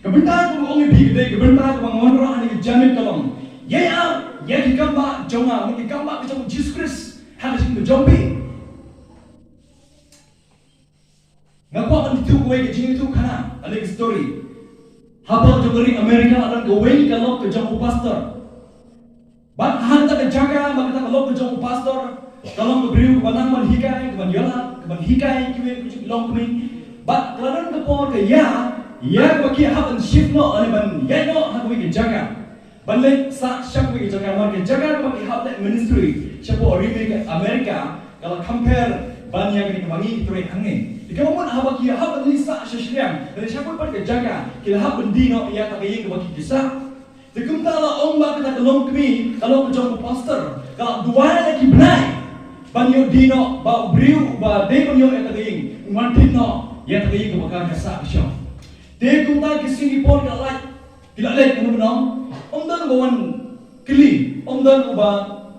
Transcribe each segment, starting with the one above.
Kebentar ko ang ibigay, kebentar ko ang honor ni jamin kalong. Ya di kambah jonga, mungkin kambah ke jong Jesus Christ, hal sing jombi. Ngapa kan itu gue ke jing itu kana, ada story. Haba jogeri Amerika akan gawe kalau ke jong pastor. Bak hanta ke jaga, bak kita kalau ke jong pastor, kalau ke beriu ke banang manhikai, ke banyola, ke manhikai kiwe ke long keming. Bak kelaran ke por ke ya bagi haban shift no ane ban ya no ha ke jaga. Banle sa syak ke jaga mar ke jaga bagi haban ministry chapo Amerika kalau compare banyak ni kebangi tuai hange. Ikaw mo haba ki haban ni sa syashriang, dan chapo par ke jaga, kila haban dino ya ta ke bagi kisah. Tekum tala ong ba kita kelong kemi kalau ke jong pastor, kalau dua lagi benai. Banyo dino ba briu ba de banyo ya ta ke ngantino ya ta ke bakal kasa syo. Dia kunta ke Singapore ke light, tidak light kamu benong. Om dan kawan keli, om dan uba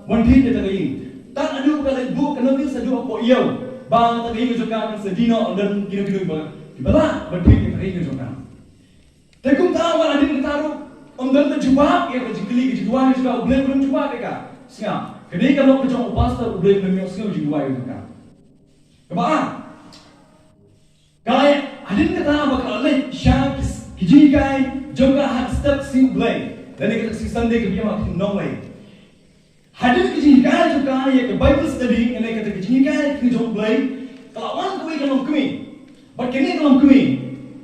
wanti dia tagaing. Tak ada kali bu kena tu sadu apa iyo. Bang tagaing juga kan sedino dan kira-kira ba. Dibala wanti dia tagaing juga. Dia kunta awal ada ketaru. Om dan terjebak ya keli ke dua juga boleh belum jebak mereka. Singa. Kedai kalau kejong pastor boleh belum singa juga juga. Kebaan. Kalau hadin kata bakal leh syak kijikai juga had step sing blay dan kita si Sunday ke biar makin no way. Hadin kijikai juga ya ke Bible study yang kata kijikai ke jong blay kalau wan kui kalau kumi, but kini kalau kumi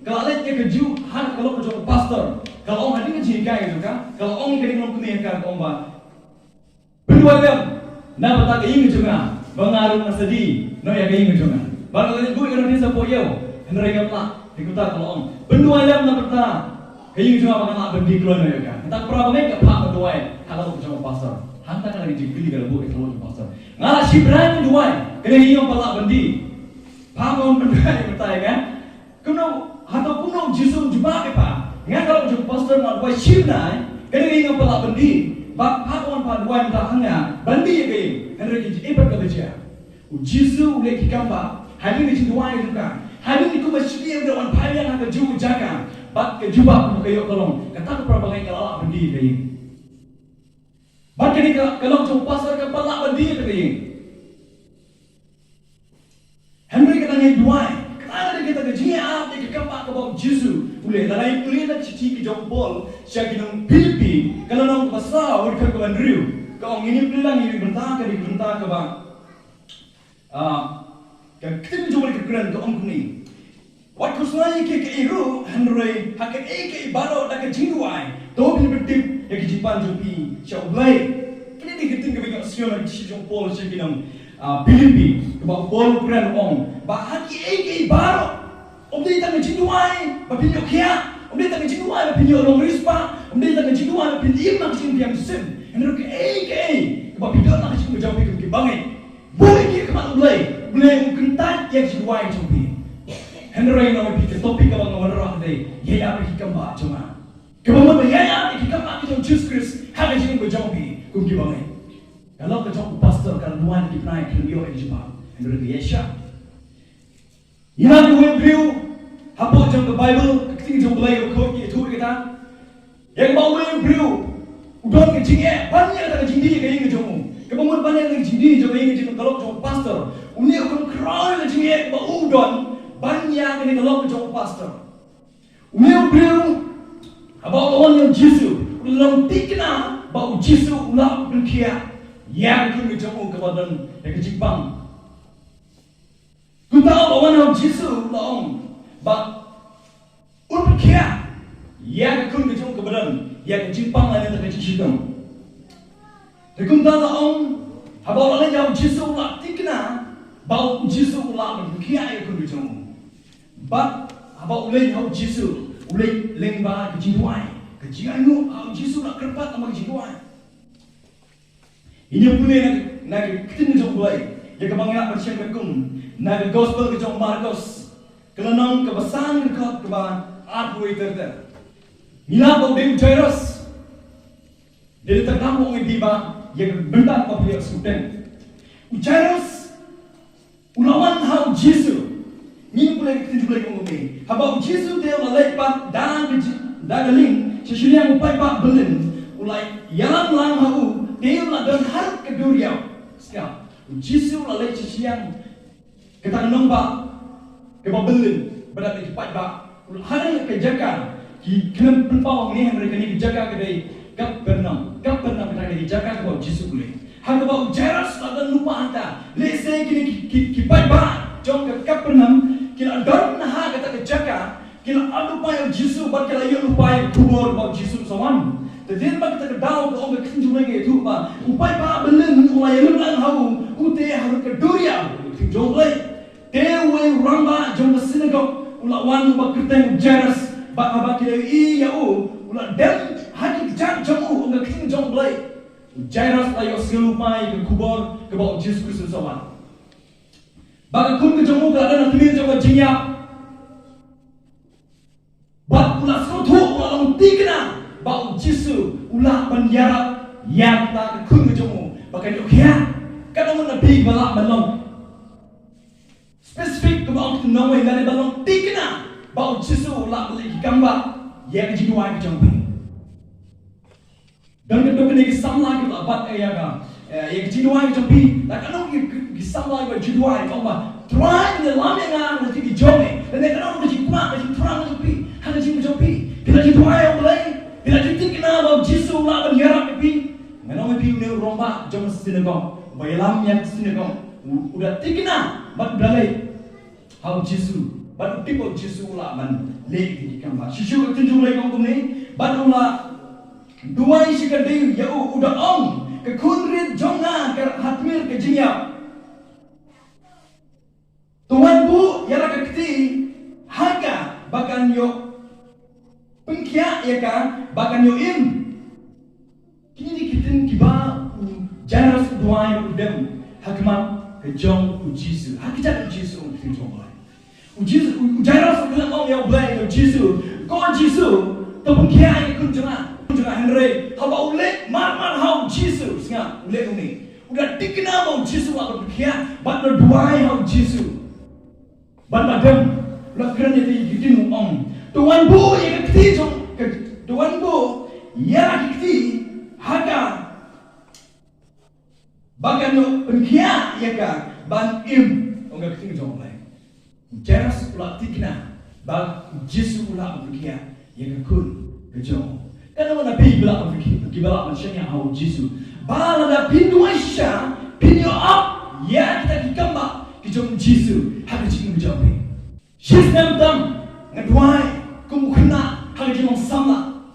kalau leh ke ju had kalau ke jong pastor kalau hadin kijikai juga kalau ong kini kalau kumi yang kan omba berdua jam nak bata ke ingin juga mengaruh nasadi no ya ke ingin juga baru leh gue kalau ni support yo mereka pula dikutak kalau om berdua jam nak berta kayu cuma makan nak berdi keluar ni kan tak pernah mereka pak berdua kalau cuma pastor hantar kan lagi dipilih kalau buat keluar pastor ngalah si berani dua kena hilang pelak berdi bangun berdua berta kan kena atau kuno Yesus jumpa apa ngan kalau cuma pastor nak buat si berani kena hilang pelak berdi bak bangun pada dua berta hanya berdi ya kayu kena lagi ibat kerja Yesus lagi kambah hadir di dua itu kan. Hari ini aku masih dia dengan payah nak keju jaga, bak kejubah aku kayu kolong. Kata aku perbangai kalau bendi kayu. Bak ini kalau jumpa pasar kepala bendi kayu. Henry kata ni dua. Kalau kita kejinya apa kita kembang ke bawah Yesus. Boleh. Dalam kuliah nak cici ke jompol. Siapa yang Filipi kalau nak pasar urut ke Andrew. Kau ini bilang ini bentar ke bang. Kita mencoba kekurangan ke orang ni. Waktu selai ke iru Henry hakat ke baru dah ke jingwai. Tahu bila bertip yang kejipan jumpi siapa belai. Kini dia keting kebanyakan siapa lagi si jompol siapa yang Filipi kebab pol kekurangan orang. Bahagi ke baru. Om dia tak ke jingwai, bapinyo kia. Om dia tak ke jingwai, bapinyo orang rispa. Om dia tak ke jingwai, bapinyo imam sing piang sen. Henry ke kebab hidup nak sing menjauh ke bangai. Boleh dia kemana belai. Boleh mengkentat yang jiwa yang jumpi. Henry nama pikir topik kawan kawan orang ni. Ya apa kita mbak cuma. Kemudian ya kita mbak kita Jesus Christ. Hal yang berjumpi kumki bangai. Kalau kita pastor kalau nuan kita naik kelio yang jumpa. Henry Yesha. Ina dua beliau. Hapus jam ke Bible. Keting jam belai kau itu kita. Yang mau beliau. Udon kecingnya. Banyak tak kecing dia kayak jamu. Kemudian banyak yang jadi juga ingin jadi kalau jom pastor, uni akan kerana jadi udon banyak yang kalau jom pastor. Uni beliau, abang orang yang Yesus, ulang tikna bau Yesus ulang berkia, yang kau jamu kepada yang kejipang. Kau tahu orang yang Yesus ulang, bau ulang berkia, yang kau jamu kepada yang kejipang lain yang kejipang. Tekum tala om, habau orang yang Yesus ulah tikna, bau Yesus ulah berkia yang kau jamu. But habau orang yang Yesus ulah lembah kejiduan, kejiduan nu Yesus nak kerpat sama kejiduan. Ini boleh nak kita jom boleh. Ya kebanyakan percaya berkum, nak gospel kejom Markus, kelenong kebesaran dekat keban aku itu ter. Mila bau dem Jairus, dia terkampung di tiba. Yang bentar apa dia student. Jairus ulawan hau Yesus. Ni boleh kita boleh ngomong. Habau Yesus dia lepas dan dagaling sesiliang upai pak belin ulai yalang lang hau dia la dan har keduriau sekarang Jisu la lei sesiliang kita nombak ke belin berada di pak hari kejaga ki kena pelpau ni mereka ni kejaga kedai kap pernam kita ni jaga ke Jisu boleh hang bau jaras la dan lupa anta lese kini ki pak jong ke kap pernam kila don ha kata kejaga kila adu pa Jisu bat kila yo lupa kubur bau Jisu sawan tadin ba kita daw ko ang kinju lagi tu ba upai pa belin ulai lang hau ute har ke duria jong lai te we ramba jong synagogue ula wan ba kita jaras ba kila I ya ula dem haki jang jong ang king jong lai jaras ayo silupai ke kubur ke bau Jisu Kristus sawan baga kun ke jong ga dan timin jong jinya bat ula soto ula long tigna bau Jisu ula banyarat yang ta kun ke jong baga yo kya kadang nabi bala balong spesifik ke bau nawe ngale balong tigna bau Jisu ula beli kambah yang jiduai ke jong dan kedua ni samla ke bat ayaga yang jiduai ke jong la kadang ki samla ke jiduai kau ba try ni lame nga na ti jome dan kadang ni kuma ni terang ni hana jing jopi bila jiduai au lai bila jitikna bau Jisu ula banyarat pi ngano pi ne romba jong synagogue bailam yang synagogue udah tikna bat dalai hau Jisu bat tipo Jisu ula man le di kamba shishu tunjung lai kong ni bat ula dua isi kadai ya udah om ke kunrit jonga ke hatmir ke jinya Tuhan bu ya la kekti haga bakan yo pengkia ya kan bakan yo im kini kitin kiba jaras duai udem hakmat ke jong Jisu hakijat Jisu kitin jong lai Jisu jaras kelang ong ya blai yo Jisu ko Jisu to pengkia ya kun jonga Henry haba ule mar hau Jisu singa ule ni udah dikena mau Jisu apa pengkia bat lo duai hau Jisu ban madam la kerana dia gidin om tuan bu yang keti jong tuan bu ya keti haga bagan yo pengkia ya ka ban im onga keti jong lai jaras pula tikna ba Jisu pula pengkia ya kun ke jong kana mana bi bela pengkia bela manusia hau Jisu bala da pintu Aisyah pintu up ya kita dikamba kijong Jisu haga jing menjawab Sistem tam ngadwai kumukna haga jing samla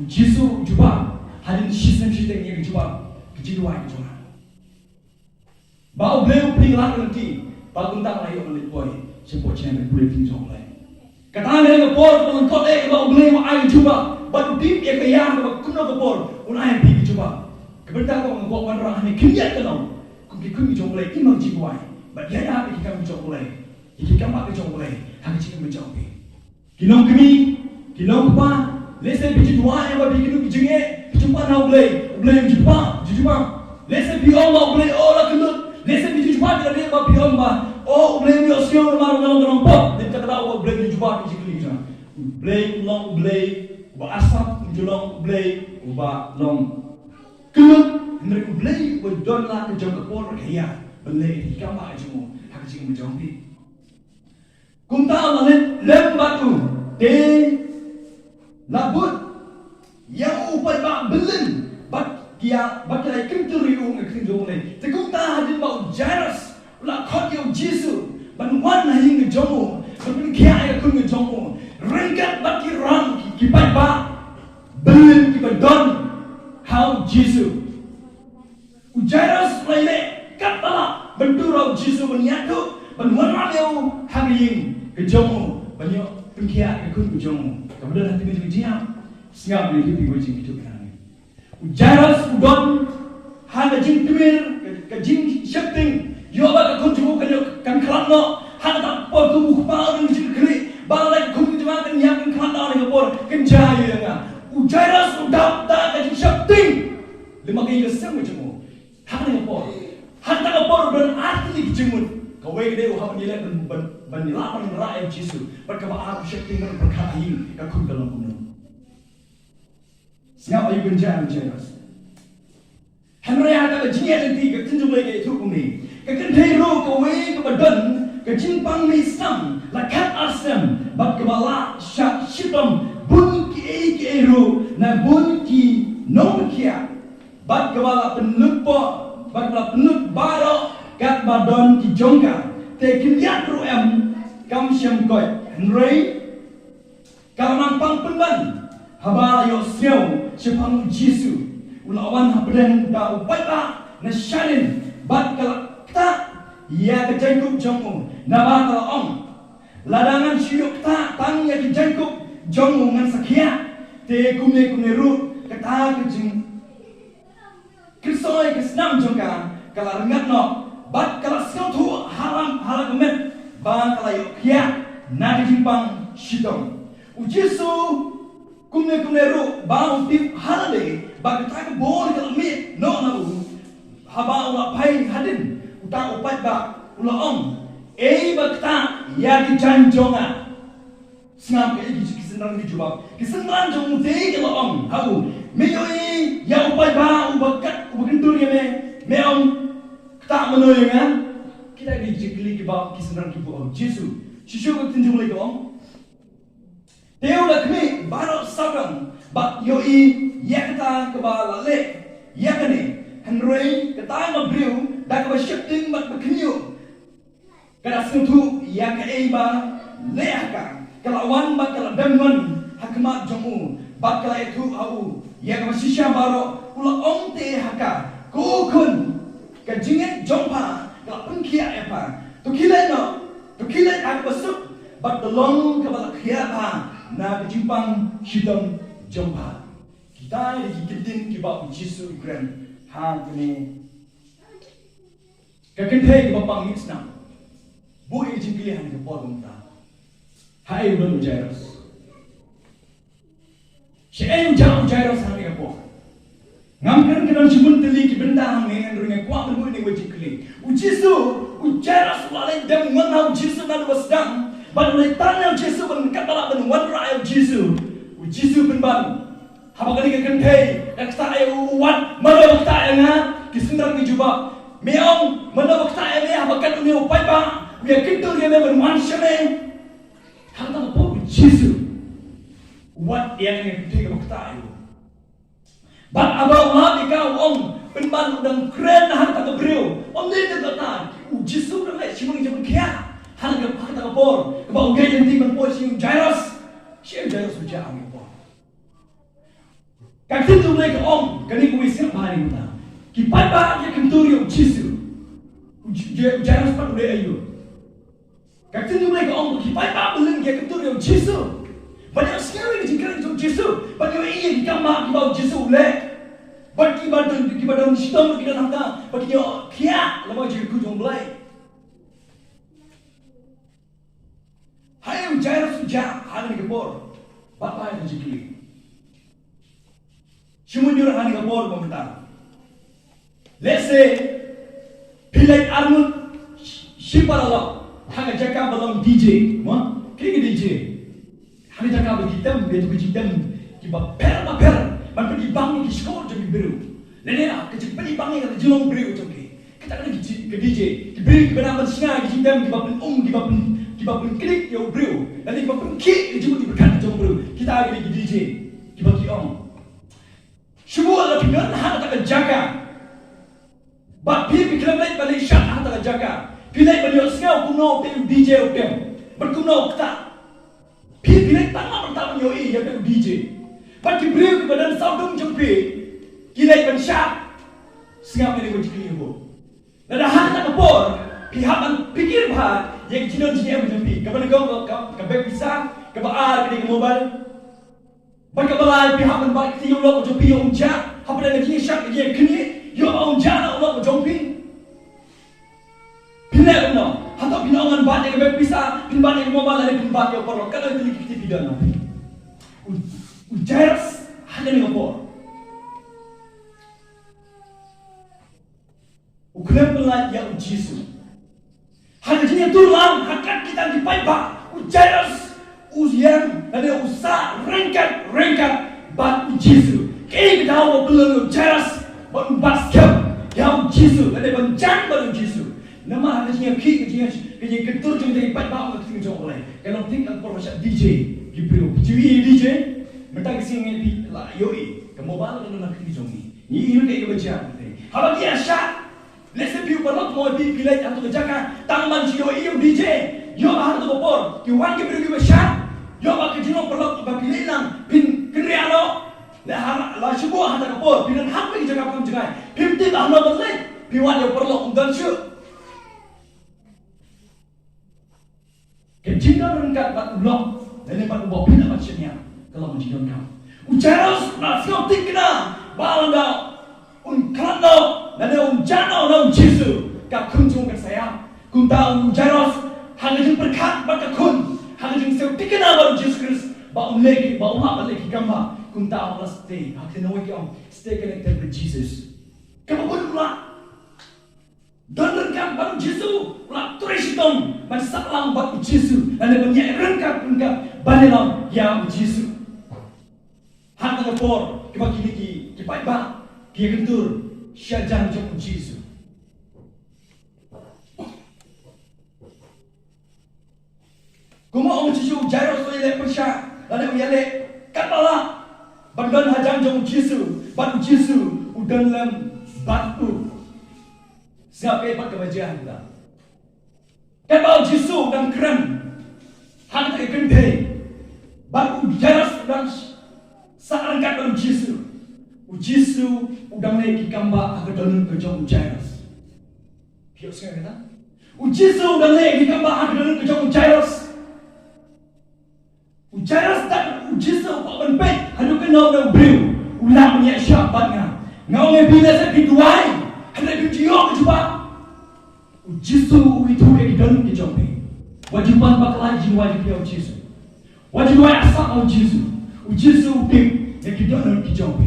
Jisu juba hadin sistem yang juba kejidwai jong bau bleu pinglat nanti baguntak layo malit boy sepo channel kulit jong lai kata ngene ko por ko bau bleu ai juba batu dim ya kaya ko kuno ko por unai pi juba kebentar ko ngok wan rang ni kinyat kalau kun jong lai imang jidwai ba dia ya pi kam jong lai iki kam ba jong lai hang chi kam jong pi kilong kemi kilong pa lesen pi jidwai ba pi kinu jinge jumpa na blai jumpa lesen pi Allah blai ola kulut lesen pi jumpa bila dia ba pi ba oh blai mi osio mar ngong pot dia kata oh blai jumpa pi jikli ja blai long blai ba asap julong blai ba long kulut mereka blai ba don la ke jong ko por kaya blai di kam ba jong hang chi kam jong pi kunta malet lem batu de labut yang upai ba belin bat kia bat lai kenturi king jong lai te kunta hadin ba jaras la khot yo Jisu ban wan na hing jong ban kia ai kun jong rengkat bat ki ram ki pai ba belin ki ba don how Jisu jaras lai katala benturau Jisu banyatu ban wan ma yo hanging ke jong banyo pengkia ke kun jong kemudian hati ke diam siap ni pipi wajib itu kan jaras udon hana jing timir ke jing shifting yo ba ka kun jong kan kranno hana tak por tu pa ring jing kri ba la kun jong kan yang kan kranno ni por kan jaya nga jaras udap ta ke jing shifting lima ke sem jong hana por hana tak por dan arti jing kau dia uham nilai ban nilai ban rai Jisu berkata aku syaitan berkata ini aku dalam kuno Ngap ayu benjang jelas. Henry ada jinnya nanti ke tunjuk lagi itu kumi. Ke kentai ro ke we ke badan ke jimpang ni sam lakat asam bak ke bala syak shitam bun ki ro na bun ki nom kia bak ke bala penupo bak bala penut baro kat badan ki jongka te kiliat ro em kam syam koi Henry kalau nampang penban haba yo sel sepang Yesus ulawan habdeng da upata na shanin bat kala ta ya ke jangkup jongu na ba kala ong ladangan syuk ta tang ya ke jangkup jongu ngan sakia te kumne ru kata ke jing krisoy ke snam jongka kala rengat no bat kala skau tu haram kemet ba kala yo kia na ke jimpang shitong Yesu kumne ru ba utip halale ba kita ke bon ke mit no na haba ula pai hadin uta upat ba ula ong ba kita ya di janjonga snam ke kisenran di jubab kisenran jong te ke la ong hau me yo ya upat ba ubakat ubakentur ya me ong kita menoyengan kita di jikli ke ba kisenran ki bo Yesu shishu ke tinjung le ke ong Teo la kami baru sabang bak yoi yakta kebala le yakani Henry kata mabriu dak ba shifting bak bekenyu kada sentu yak ba leaka kalawan bak kala damon hakmat jomu bak kala itu au yak ba sisha baro ula omte haka kokun kajinget jompa kala pengkia apa to kilai ak basuk bak dolong kebala khia ba na kejimpang hitam jompa kita di kitin kibab Yesus Ukraine hang ni kakenthe kibab ngisna bu e jingkili han ke podum ta hai belu Jairus shen jam Jairus han ke po ngam kan kan jimun teli ki benda hang ni ngai kwa bu ni wajikli Yesus Jairus wala dem ngam Yesus na wasdam ban le tanya Yesus ban katala ban wadra Yesus Yesus ban ban haba kali ke kentai eksta ay uwat mana wakta ay nga kisindang ni juba meong mana wakta ay me haba kan uni upay ba we kinto ye me ban wan shame hata po Yesus wat yang ni kentai wakta ay ban aba ma ikaw ong ban ban udang kren hata ka brio om ni te kata Yesus na me simong jaman kya hal ke pakta kapor ke bau gay yang timan po si Jairus uja ang po kaksin tu mulai ke om kani ko isip bahari muta ki papa ke kenturio Yesus Jairus pat ulai ayu kaksin tu mulai ke om ki papa belum ke kenturio Yesus banyak sekali ke jingkran tu Yesus banyak iya ki kambah ki bau Yesus ulai bat ki badon sitom ki dan hangka bat ki kia lama jadi kujung mulai Hai Jairus uja hani kebor bapa yang jikli Simunjur hani kebor pemerintah let's say pilai armun shipala hanga jaka balong DJ ma kiri DJ hani jaka begitam betu begitam kiba per man pergi bangi ki skor jadi biru lene kecik pergi bangi kata jelong biru joki kita kan ke DJ ki biru ki benar singa ki jitam kiba pun klik yo bro nanti kiba pun klik dia cuba berkat jom bro kita lagi DJ kiba ki om semua la pinan hata tak jaga bat pi klam lai balik shat hata tak jaga pilai balik sengau kuno pe DJ utem berkuno kita pilai tangan pertama yo ya pe DJ bat ki bro ki badan saudum jempe kilai ban shat sengau ni ko jikli yo nada hata kapor pihakan pikir bah yang jinon jinya berjumpi kapan kau kabel bisa kabar ke mobile bagi balai pihakan balik ti lo berjumpi yo unja apa dah lagi syak dia kini yo unja na lo berjumpi pinai no hatta pinangan balik kabel bisa pin balik mobile ada pin balik yo perlu kalau itu kita pidana Jairus hanya ni ngapor ukuran pelaj yang Yesus hanya jenis tulang hakat kita di paipa Jairus ujian ada usah rengkat bat Yesus ke yao belum jelas ban basket yao Yesus ada ban jang ban Yesus nama ada jenis ki jenis ketur jom dari pat bau ke sini jom oleh kalau think aku macam DJ Gibril DJ mentang sini di la yoi kamu balik dengan nak sini jom ni ini kayak baca kalau dia syak let's say people not more di pilih atau jaga tangan yoi DJ yo bahar tu bopor ki wan Gibril ki syak yo ba ke jino perlu ba pilih lang pin krialo la sebuah hantar kapur bilang apa yang jaga pun jaga pimti tak nak boleh piwan yang perlu undan syuk kecina rengkat bat ulok dan bat ubah pina macamnya kalau menjadi kau ucaros nasional tingkna balanda unkano dan unjano dan Yesus kau kunjung ke saya kun tahu ucaros hanya berkat bat kun hanya sew tingkna bat Yesus Kristus ba umleki ba umah leki kambah kun tahu lah stay hak nawi kau stay connected with Jesus kamu pula dan rengkat bat Yesus la turisitong masalang bat Yesus dan banyak rengkat banilam yang Yesus hak ngapor kibagi niki kipai ba kia kentur syajang jong Yesus kuma om Yesus jairo soile persya dan yale katala bandan hajang jong Yesus bat Yesus udan lam batu siapa yang kebajian kita kalau Yesus dan keren hanya terkendai baru jaras dan searangkat dalam Yesus udang lagi kambah agak dalam kejauh jaras kios kata Yesus udang lagi kambah agak dalam kejauh jaras jaras dan Yesus paman pet hanya kenal dan beriu ulang punya syabatnya ngau ngebila sakit duai hanya kejauh coba Yesus itu yang dalam kejauh wajiban bakalai jiwa dia Yesus wajiban asal Yesus Yesus tim yang dalam kejauh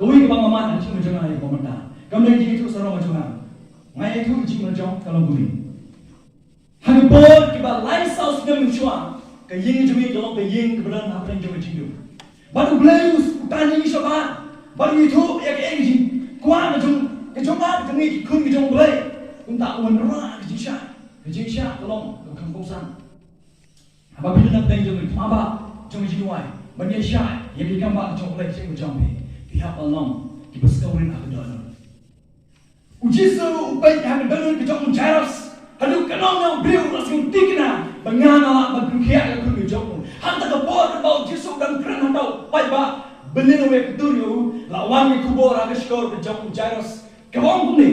kau ini bang aman hanya menjangan ayat komentar kamu lagi itu seorang menjangan ayat itu hanya menjangan kalau bumi hanya boleh kita lain saus dengan mencuat ke yang jemi kalau ke yang kebenaran apa yang jemi jidu baru beliau tanya ini siapa baru itu ya ke yang kuat menjung kecoba kami kun kejong boleh untuk menerima kejisya tolong kampungsan apabila nak tanya jom apa jom jiduai banyak syak yang digambar jom boleh saya jom pihak Allah dibeskaurin aku dalam Yesus baik yang dalam kejong jaras halu kenal yang beliau langsung tingna bangana berdukia yang kun kejong hantar kebor bau Yesus dan keren handau baik ba beliau yang keduru lawan yang kubur agak skor kejong jaras kawang ni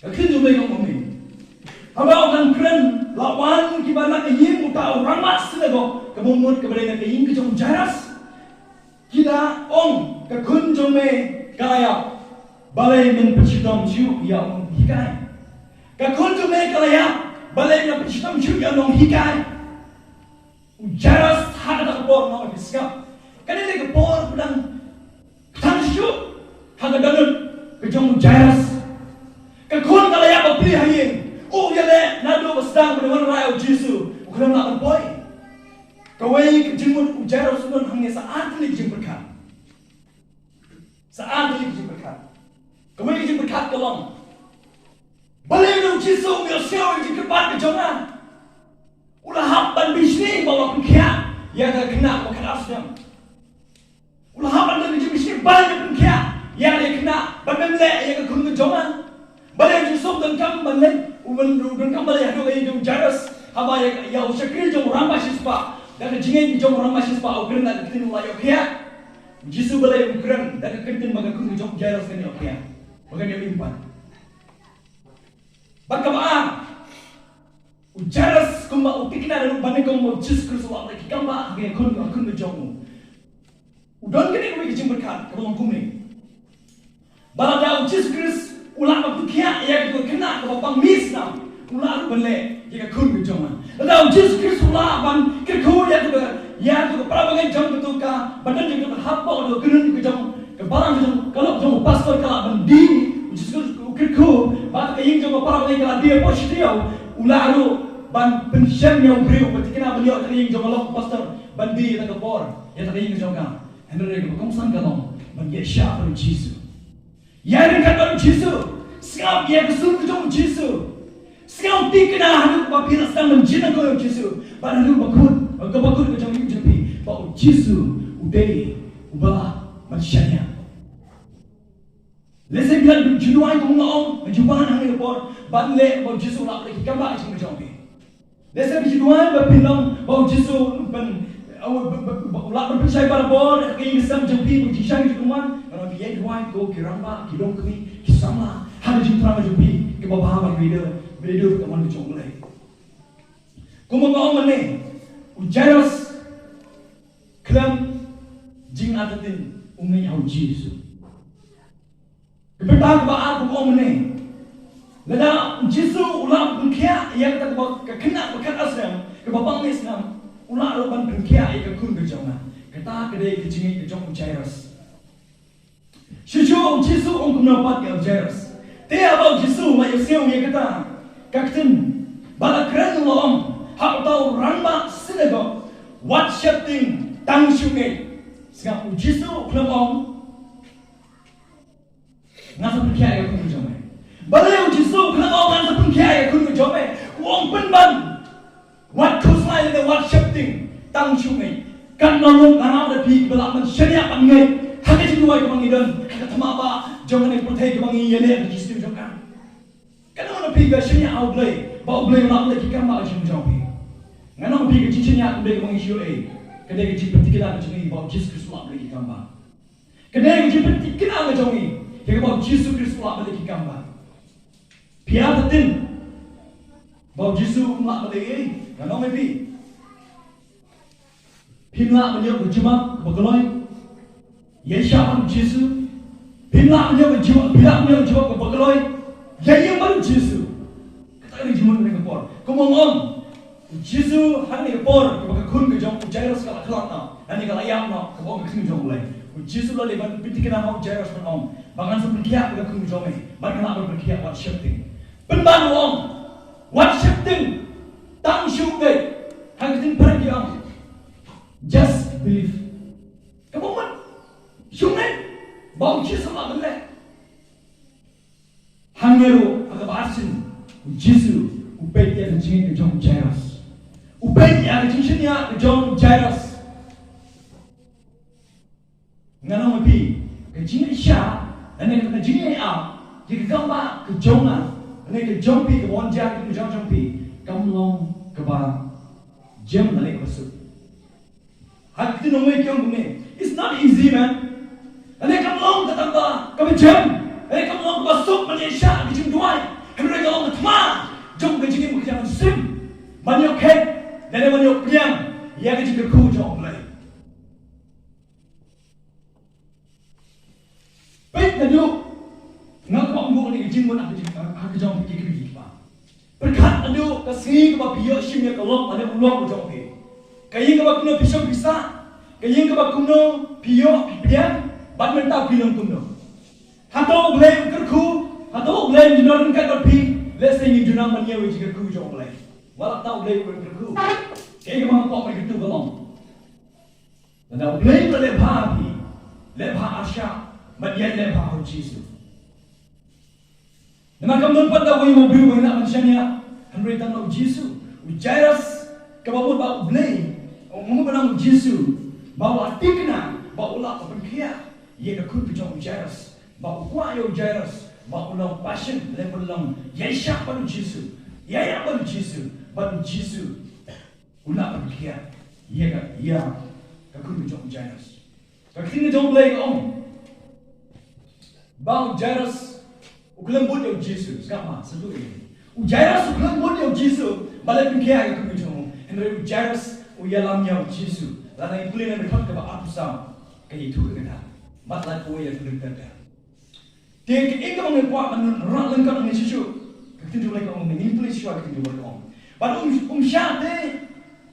akhirnya mereka mumi abang dan keren lawan kibana ingin utau ramas lego kebumur keberanian ingin kejong jaras kita ke kunjung me kalaya balai men pencitam ciu yang hikai ke kunjung me kalaya balai men pencitam ciu yang nong hikai jaras hada kebor nong diskap kan ini kebor pedang tansyuk hanga dalam kejong jaras kekun kalaya beli hayin yale nado basdang berwan raya Yesus ukram nak boy kawai kejimut jaras mun hangnya saat ini kejim berkat kawai kejim berkat tolong balik dong Yesus mio siau kejim kepat kejongan ulah hapan bisni bawa pengkia ya tak kena makan asam ulah hapan dan kejim bisni balik pengkia ya dia kena bagaimana yang kekun kejongan balik Yesus dan kam balik dan kam balik hadu yang jaras haba ya usyakir jong ramah sispa dan jingin jong ramah sispa ukren dan ketin layak ya Yesus balik ukren dan ketin magakun jong jaras kan ya bagaimana impan bagaimana jaras kumba upikna dan bani kumba Yesus Kristus lagi kambah yang kun jong udon kini kami kecim berkat kalau kumni balada Yesus Kristus ulah mabukia ya kita kena ke bapang misna ulah bele jika kun kejoman balada Yesus Kristus ulah ban kerku ya tu prabangan jong ketuka badan jong hapa do kunun kejong ke barang jong kalau jong pastor kala bandi Yesus Kristus kerku ba ke jong prabangan kala dia positif ulah ban pensiun yang beriu ketika beliau tadi jong pastor bandi ta kapor ya ta ing jong ka henry ko kong sang ka long ban ye sha pa Jesus ya rin ka pa Jesus skam ye ka sun jong Jesus skam ti kana hanu pa pira sang man jina ko Jesus ban hanu bakut ko jong ing jepi pa Jesus udei ubah manusia Lesen bilang junuan kau ngong, junuan hang lekor, ban le bau Yesus nak lagi kambah macam macam ni. Lesen junuan berbilang bau Yesus ban ulak berpercaya pada bor, kini misam jumpi bau Yesus junuan, kalau dia junuan kau kiramba, kilong kami, kisama, hang junuan jumpi, ke bawah ban video kaman macam mulai. Kau ngong mana? Ujaras kelam jing atatin umai au Yesus. Kebetulan baal bukan mana, lada Yesus ulang bengkia yang tak kena bekat asram, kebabang Islam ulang ulang bengkia yang kekun kejongan, kata kedai kecingin kejong Jairus. Sejauh Yesus orang menapat yang Jairus, tiada bau Yesus macam siapa yang kata, kakten bala keren lom, hak tahu ramba sinagog, wat shifting tang sungai, sekarang Yesus kelam ngasa percaya aku menjome. Balai Yesus kalau ngasa percaya aku menjome, uang penban, wat kuslai le wat shifting, tang sungai, kan nolong anak lebih belaman syariat pangai, hanya jiduai kemangidan, kata tamaba, jangan yang percaya kemangi yene Yesus jokan. Kan orang lebih syariat outlay, bau blay nak lagi kan mak menjome. Ngana lebih cincin aku lebih kemangi syariat, kedai kecil petikan aku cumi bau Yesus Kristus lagi kambah. Kedai kecil petikan aku cumi. Yang bawa Yesus Kristus melak balik kambah. Piada tin, bawa Yesus melak balik. Kenapa pi? Pimla menjadi berjemaat bergeloi. Yesus Yesus. Pimla menjadi berjemaat, pimla menjadi berjemaat bergeloi. Yang baru Yesus. Kita ni jemaat mereka por. Kemungkinan Yesus hari ni por. Kebaga kun kejong Jairus kalau kelak na. Hari kalau ayam na kebaga kesini jong mulai. Yesus lalu lepas bintik kena mau Jairus menong. Bahkan sepertiak kita kung jome, bahkan apa berkiat what shifting. Penban wong, what shifting, tang syukai, hangtin pergi am. Just believe. Kamu man, syukai, bau Yesus nak beli. Hangeru agak bahasin, Yesus upay dia kecil kejong Jairus, upay dia kecilnya kejong Jairus. Ngana mapi, kecil Isya. Ane kena jini jika kambah kejongan, ane kejompi kebonjang kejompi, kamlong keba jam nalik masuk. Hak itu nomor yang gune. It's not easy man. Ane kamlong ketambah kebejam, ane kamlong kebasuk Malaysia kejum duai, ane kamlong ketma, jom kejini mukjang sim, maniok head, dan maniok piang, ia kejim kerku jom mulai. Baik tadu, ngak kau ambil ni kejim pun aku jom pergi kerja apa. Berkat tadu kasih kau biar simnya kalau ada ulang jom pergi. Kaya kau kuno pisau bisa, kaya kau kuno biar pian, bad mentau bilang kuno. Hatau boleh kerku, hatau boleh junaran kat berpi, let's say junaran mania wajib kerku jom boleh. Walau tahu boleh kerku, kaya kau kau pergi tu belum. Dan boleh lebah asya. Madian lebah Yesus. Nama kamu pada woi mobil woi nak manusianya, henry tanah Yesus. Jairus kebabut bau blay, orang menang Yesus. Bau atikna, bau ulah perkia. Ia kekut pijak Jairus. Bau kuayo Jairus. Bau ulah passion, lebelang. Yesus pada Yesus. Ia pada Yesus. Pada Yesus. Ulah perkia. Ia kekut pijak Jairus. Kakini jom blay om. Bang Jairus, ukelam buat yang Yesus, sekarang sesuatu ini. Jairus ukelam buat yang Yesus, balik pergi ke kucing. Henry Jairus uyalam yang Yesus, lalu yang boleh nak berkat kepada aku sam, kayak itu kita. Matlah kau yang boleh berkat. Dia kita mengenai kuat menerak lengkap dengan Yesus. Kita juga kau mengenai boleh siapa kita juga kau. Pada syate,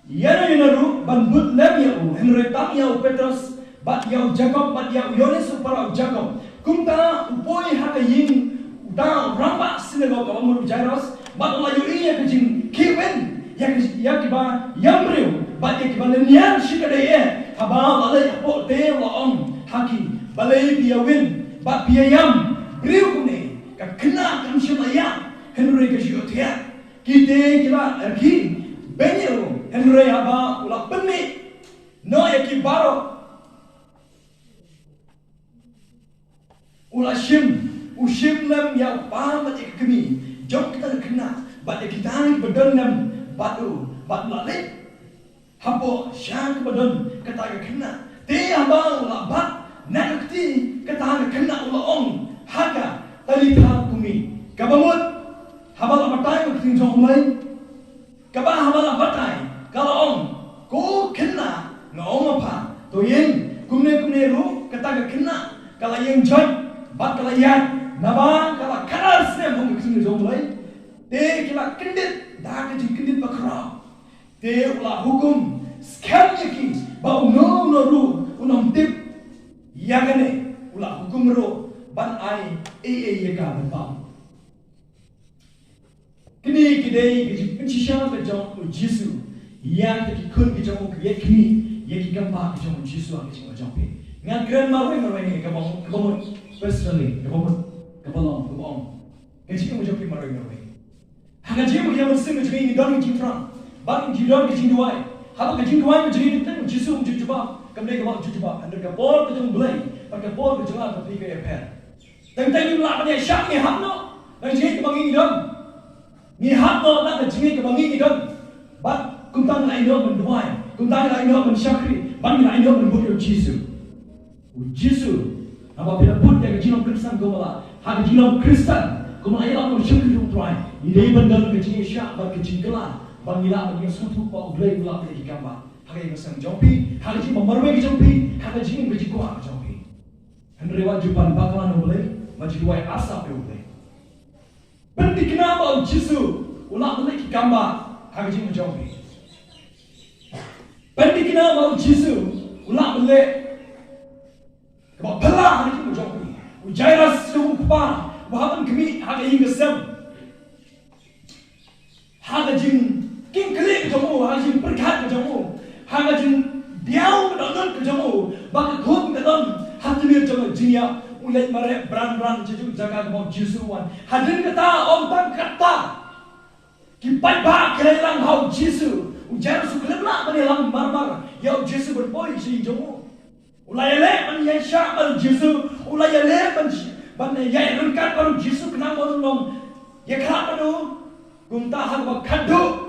yana naru, ban but lem ya Henry tam ya Petrus, bat ya Jacob, bat ya Yohanes para Jacob. Kumta upoi haka ying uta ramba sinagog kamu Jairus bat la yuri ya kejing kiwen ya kiba yamreu Baik kebanyakan sikadaya haba balai apo te laong haki balai biawin ba biayam beriu kune ka kena kan semaya henry ke siotia kita kira ergi benyo henry haba ula pemi no yaki baro ula ushim lam ya pa mati kemi jok kita kena ba kita bedon nam batu bat lalek Hapo syang badon kata kena te abang labat nakti kata kena ulaong haga talita kumi kabamut habal abatai kuting jong mai kabah habal abatai kalaong ko kena ngom apa to yen kumne ru kata kena kala yen jot bat kala yan naba kala karas ne mong kuting jong mai te kila kendit da ke kendit bakra te ula hukum scam yaki ba no ru unam tip yagane ula hukum ro ban ai yaka ba kini kidei ke penchisha ke jong jisu yang ke kun ke jong ke yakni yaki kambah ke jong jisu ke jong pe ngan kren marwe ni ke bang personally ke bang ke jing mo jong pe marwe haga jing mo yang sing ke jing don jing from ba jing don ke jing duai Haba kajing kuai jadi kita jisu mencuba, kemudian kau mencuba, anda kapor kejung belai, pakai kapor kejung apa pergi ke airport. Tentang ini lah pada syak ni hamno, dan jadi kebangi idam, ni hamno nak jadi kebangi idam, bat kuntang lain idam menduai, kuntang lain idam mensyakri, bangi lain idam menbuat jisu, apabila pun dia kejinam Kristen kau malah, hak kejinam Kristen, kau malah ialah kau syakri jung tuai, ini benar kejing syak, bat kejing kelah. Bangila bagi suatu pak ulai ulak lagi kambah. Hagai masang jompi, hagai ji memarwai ke jompi, hagai ji mengaji kuah ke jompi. Henry wajuban bakalan ulai, maju duai asap ulai. Penting kenapa jisu ulak ulai ke kambah, hagai ji menjompi. Penting kenapa jisu ulak ulai, kebab pelah hagai ji menjompi. Ujairas lumpa, wahaban kami hagai hingga sem. Hagai ji King klik kamu, hajin perkat kamu, hajin diau kedon kamu, bak khum kedon, hajin kamu jiya, ulet mare brand jeju jaga kamu jisuan, hajin kata om tan kata, kipai bak kelang hau jisu, ujar suklem lah menelang marmar, ya jisu berpoi si kamu, ulai le man yang syak man jisu, ulai le man yang rengkat baru jisu kenapa nong, ya kerap baru, gumtahan bak kadu.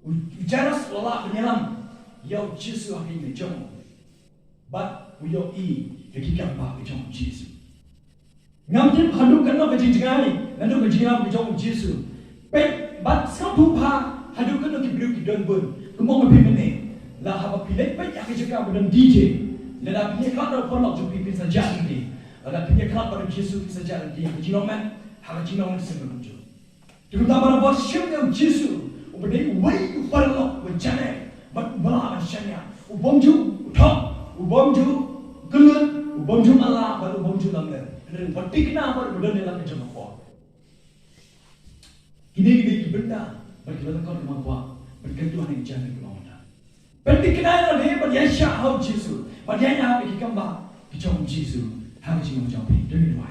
Ujaras lola penyelam yau jisu akhir ni jom bat uyau lagi kambah ke jom jisu ngamtin handu kena ke jinjingai nandu ke jinjingai ke jom jisu pet bat sampu pa handu kena ke biru ke don bun kumong lebih mene lah haba pilih pet yang kejaga badan DJ lada punya kelak polok jom pimpin saja nanti lada punya kelak badan jisu saja nanti yang jinjingan haba jinjingan sebelum jom kita bara bos syum yang jisu Ubedai wai uparlok bencana, bat malah asyanya. Ubomju uthok, ubomju gelut, ubomju malah, baru ubomju lamler. Dan batik na baru benar dalam macam apa. Kini benda, bagi dalam kau rumah kuat, berkentuan yang jangan kemana. Batik na ada bagi Aisyah hau Yesus, bagi Aisyah bagi kambah, kicau Yesus, hang Yesus macam apa? Demi doa.